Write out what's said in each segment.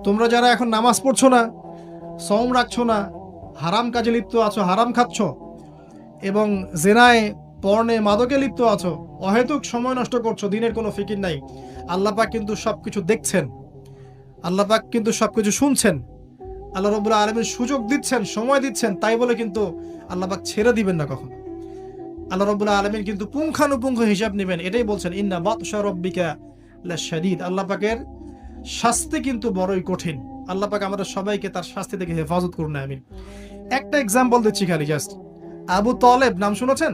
তোমরা যারা এখন নামাজ পড়ছো না, সওম রাখছো না, হারাম কাজে লিপ্ত আছো, হারাম খাচ্ছ এবং জেনায়, পর্নে, মাদকে লিপ্ত আছো, অহেতুক সময় নষ্ট করছো, দিনের কোনো ফিকির নাই, আল্লাহ পাক কিন্তু সবকিছু দেখছেন, আল্লাহ পাক কিন্তু সবকিছু শুনছেন, আল্লাহ রাব্বুল আলামিন সুযোগ দিচ্ছেন, সময় দিচ্ছেন, তাই বলে কিন্তু আল্লাহ পাক ছেড়ে দিবেন না কখনো। আল্লাহ রাব্বুল আলামিন কিন্তু পুঙ্খানুপুঙ্খ হিসাব নেবেন। এটাই বলছেন, ইন্না বাতশা রাব্বিকা লাশাদীদ। আল্লাহ পাকের শাস্তি কিন্তু বড়ই কঠিন। আল্লাহ পাক আমাদের সবাইকে তার শাস্তি থেকে হেফাজত করুন, আমিন। একটা এক্সাম্পল দিচ্ছি খালি, জাস্ট। আবু তালেব নাম শুনেছেন?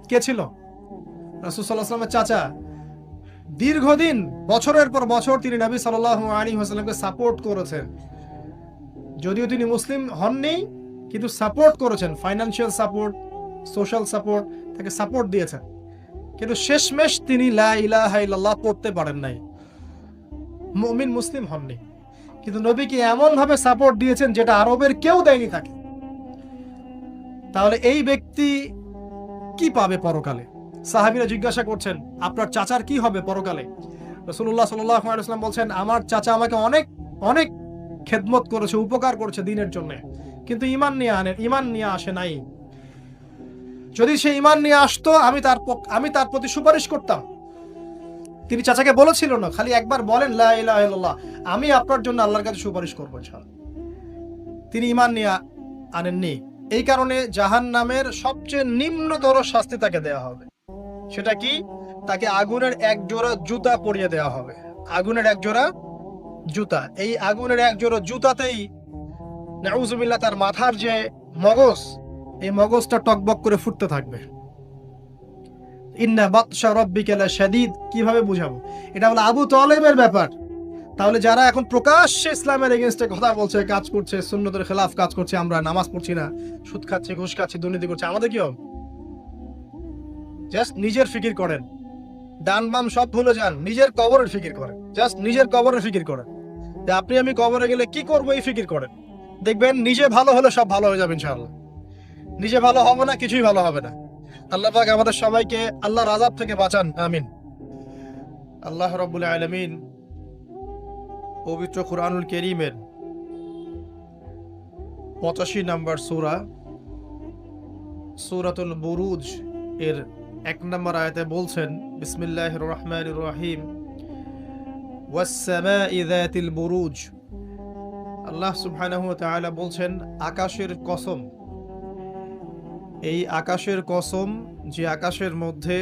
কে ছিল? রাসূল সাল্লাল্লাহু আলাইহি ওয়াসাল্লামের চাচা। দীর্ঘদিন, বছরের পর বছর তিনি নবী সাল্লাল্লাহু আলাইহি ওয়াসাল্লামকে সাপোর্ট করেছেন। যদিও তিনি মুসলিম হননি, কিন্তু সাপোর্ট করেছেন, ফাইন্যান্সিয়াল সাপোর্ট, সোশ্যাল সাপোর্ট, তাকে সাপোর্ট দিয়েছেন। কিন্তু শেষমেশ তিনি লা ইলাহা ইল্লাল্লাহ পড়তে পারেন নাই, মুমিন মুসলিম হননি। কিন্তু নবীকে এমন ভাবে সাপোর্ট দিয়েছেন যেটা আরবের কেউ দেয়নি তাকে। তাহলে এই ব্যক্তি কি পাবে পরকালে? সাহাবীরা জিজ্ঞাসা করছেন, আপনার চাচার কি হবে পরকালে? রাসূলুল্লাহ সাল্লাল্লাহু আলাইহি ওয়াসাল্লাম বলছেন, আমার চাচা আমাকে অনেক অনেক খেদমত করেছে, উপকার করেছে দিনের জন্য, কিন্তু ঈমান নিয়ে আসে নাই। যদি সে ঈমান নিয়ে আসতো, আমি তার প্রতি সুপারিশ করতাম। তিনি চাচাকে বলেছিল না, খালি একবার বলেন লা ইলাহা ইল্লাল্লাহ, আমি আপনার জন্য আল্লাহর কাছে সুপারিশ করবো ইনশাআল্লাহ। তিনি ঈমান নিয়ে আনেননি। এই কারণে জাহান্নামের সবচেয়ে নিম্নতর শাস্তি তাকে দেওয়া হবে। সেটা কি? তাকে আগুনের এক জোড়া জুতা পরিয়ে দেওয়া হবে। আগুনের এক জোড়া জুতা। এই আগুনের এক জোড়া জুতাতেই নাউজুবিল্লাহ তার মাথার যে মগজ, এই মগজটা টকবক করে ফুটতে থাকবে। ইন্না বাতশা রাব্বিকা লাশাদীদ কিভাবে বুঝাবো? এটা হলো আবু তালেবের ব্যাপার। তাহলে যারা এখন প্রকাশ্যে ইসলামের এগেইনস্টে কথা বলছে, কাজ করছে, সুন্নতের খেলাফ কাজ করছে, আমরা নামাজ পড়ছি না, সুদ খাচ্ছি, ঘুষ খাচ্ছি, দুর্নীতি করছি, আমাদের কি হবে? জাস্ট নিজের ফিকির করেন, ডান বাম সব ভুলে যান, নিজের কবরের ফিকির করেন। জাস্ট নিজের কবরের ফিকির করেন যে আপনি আমি কবরে গেলে কি করবো, এই ফিকির করেন। দেখবেন নিজে ভালো হলে সব ভালো হয়ে যাবে ইনশাআল্লাহ। নিজে ভালো হবে না, কিছুই ভালো হবে না। আল্লাহ পাক আমাদের সবাইকে আল্লাহর আযাব থেকে বাঁচান, আমিন। আল্লাহ রাব্বুল আলামিন পবিত্র কুরআনুল কারীমের 85 নম্বর সূরা, সূরাতুল বুরুজ এর 1 নম্বর আয়াতে বলছেন, বিসমিল্লাহির রহমানির রহিম, ওয়াস সামাই যাতিল বুরুজ। আল্লাহ সুবহানাহু ওয়া তাআলা বলছেন, আকাশের কসম, এই আকাশের কসম যে আকাশের মধ্যে